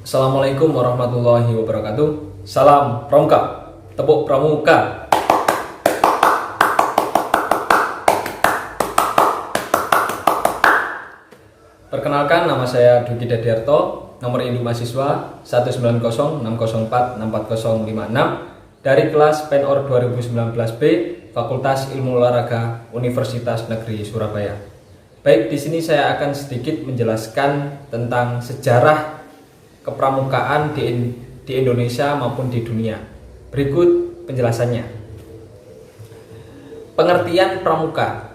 Assalamualaikum warahmatullahi wabarakatuh. Salam Pramuka, tepuk pramuka. Perkenalkan, nama saya Duki Dediarto, nomor induk mahasiswa 19060464056 dari kelas PENOR 2019B, Fakultas Ilmu Olahraga Universitas Negeri Surabaya. Baik, di sini saya akan sedikit menjelaskan tentang sejarah kepramukaan di Indonesia maupun di dunia. Berikut penjelasannya. Pengertian pramuka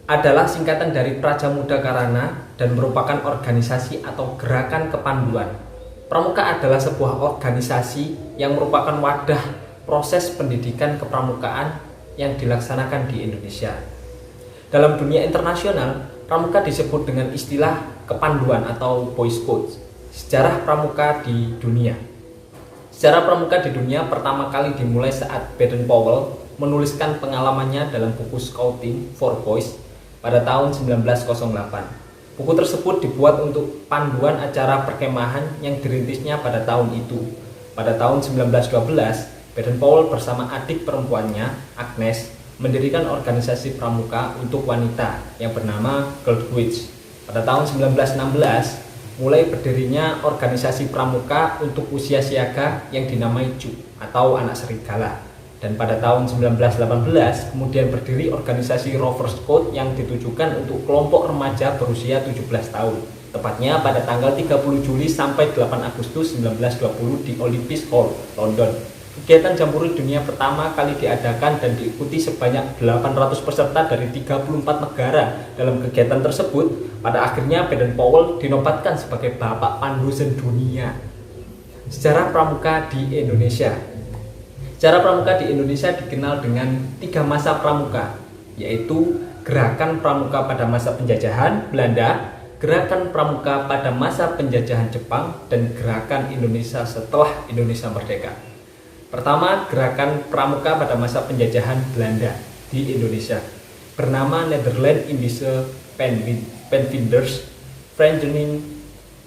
adalah singkatan dari Praja Muda Karana dan merupakan organisasi atau gerakan kepanduan. Pramuka adalah sebuah organisasi yang merupakan wadah proses pendidikan kepramukaan yang dilaksanakan di Indonesia. Dalam dunia internasional, pramuka disebut dengan istilah kepanduan atau Boys Code. Sejarah pramuka di dunia. Sejarah pramuka di dunia pertama kali dimulai saat Baden-Powell menuliskan pengalamannya dalam buku Scouting for Boys pada tahun 1908. Buku tersebut dibuat untuk panduan acara perkemahan yang dirintisnya pada tahun itu. Pada tahun 1912, Baden-Powell bersama adik perempuannya, Agnes, mendirikan organisasi pramuka untuk wanita yang bernama Goldwich. Pada tahun 1916, mulai berdirinya organisasi pramuka untuk usia siaga yang dinamai Cu atau anak serigala. Dan pada tahun 1918 kemudian berdiri organisasi Rover Scout yang ditujukan untuk kelompok remaja berusia 17 tahun. Tepatnya pada tanggal 30 Juli sampai 8 Agustus 1920 di Olympic Hall, London. Kegiatan Jamboree Dunia pertama kali diadakan dan diikuti sebanyak 800 peserta dari 34 negara. Dalam kegiatan tersebut, pada akhirnya Baden-Powell dinobatkan sebagai Bapak Pandu Sedunia. Sejarah pramuka di Indonesia. Sejarah pramuka di Indonesia dikenal dengan 3 masa pramuka, yaitu Gerakan Pramuka pada masa penjajahan Belanda, Gerakan Pramuka pada masa penjajahan Jepang, dan Gerakan Indonesia setelah Indonesia Merdeka. Pertama, Gerakan Pramuka pada masa penjajahan Belanda di Indonesia, bernama Nederland-Indische Penvinders Vereniging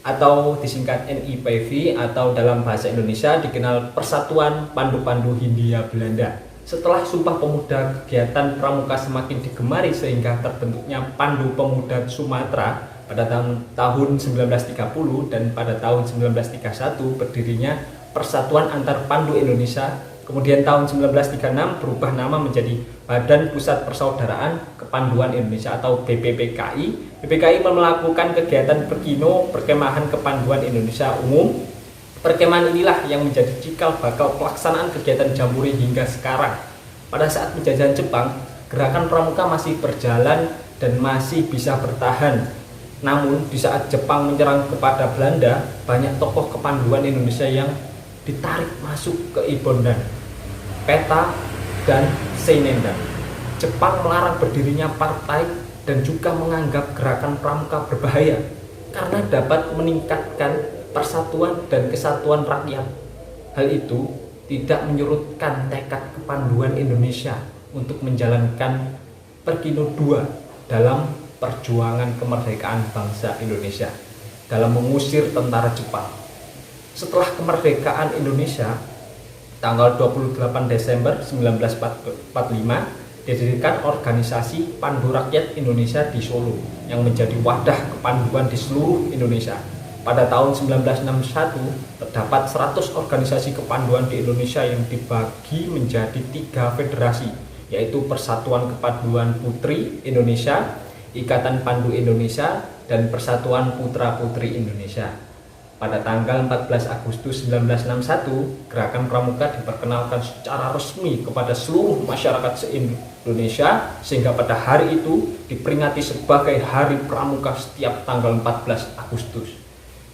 atau disingkat NIPV, atau dalam bahasa Indonesia dikenal Persatuan Pandu-Pandu Hindia Belanda. Setelah Sumpah Pemuda, kegiatan pramuka semakin digemari sehingga terbentuknya Pandu Pemuda Sumatera pada tahun 1930, dan pada tahun 1931 berdirinya Persatuan Antar Pandu Indonesia. Kemudian tahun 1936 berubah nama menjadi Badan Pusat Persaudaraan Kepanduan Indonesia atau BPPKI. BPKI melakukan kegiatan berkino perkemahan kepanduan Indonesia umum. Perkemahan inilah yang menjadi cikal bakal pelaksanaan kegiatan Jamboree hingga sekarang. Pada saat penjajahan Jepang, gerakan pramuka masih berjalan dan masih bisa bertahan. Namun di saat Jepang menyerang kepada Belanda, banyak tokoh kepanduan Indonesia yang ditarik masuk ke Ibondan, Peta, dan Seinendan. Jepang melarang berdirinya partai dan juga menganggap gerakan pramuka berbahaya karena dapat meningkatkan persatuan dan kesatuan rakyat. Hal itu tidak menyurutkan tekad kepanduan Indonesia untuk menjalankan Perkino II dalam perjuangan kemerdekaan bangsa Indonesia dalam mengusir tentara Jepang. Setelah kemerdekaan Indonesia, tanggal 28 Desember 1945, didirikan organisasi Pandu Rakyat Indonesia di Solo yang menjadi wadah kepanduan di seluruh Indonesia. Pada tahun 1961, terdapat 100 organisasi kepanduan di Indonesia yang dibagi menjadi 3 federasi, yaitu Persatuan Kepanduan Putri Indonesia, Ikatan Pandu Indonesia, dan Persatuan Putra Putri Indonesia. Pada tanggal 14 Agustus 1961, Gerakan Pramuka diperkenalkan secara resmi kepada seluruh masyarakat se-Indonesia, sehingga pada hari itu diperingati sebagai Hari Pramuka setiap tanggal 14 Agustus.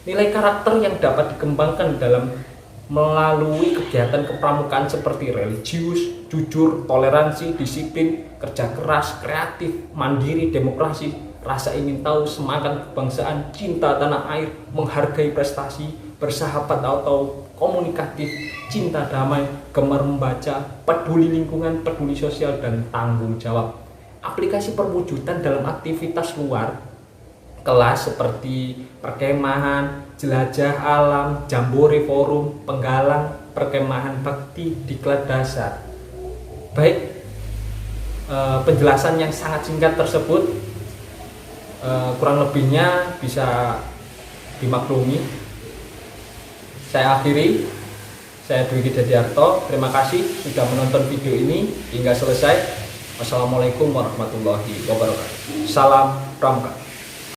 Nilai karakter yang dapat dikembangkan dalam melalui kegiatan kepramukaan seperti religius, jujur, toleransi, disiplin, kerja keras, kreatif, mandiri, demokrasi, rasa ingin tahu, semangat kebangsaan, cinta tanah air, menghargai prestasi, bersahabat atau komunikatif, cinta damai, gemar membaca, peduli lingkungan, peduli sosial, dan tanggung jawab. Aplikasi perwujudan dalam aktivitas luar kelas seperti perkemahan, jelajah alam, jambore forum, penggalang, perkemahan bakti, diklat dasar. Baik, penjelasan yang sangat singkat tersebut kurang lebihnya bisa dimaklumi. Saya akhiri, saya Dwi Dadiarto. Terima kasih sudah menonton video ini hingga selesai. Wassalamualaikum warahmatullahi wabarakatuh. Salam Pramuka.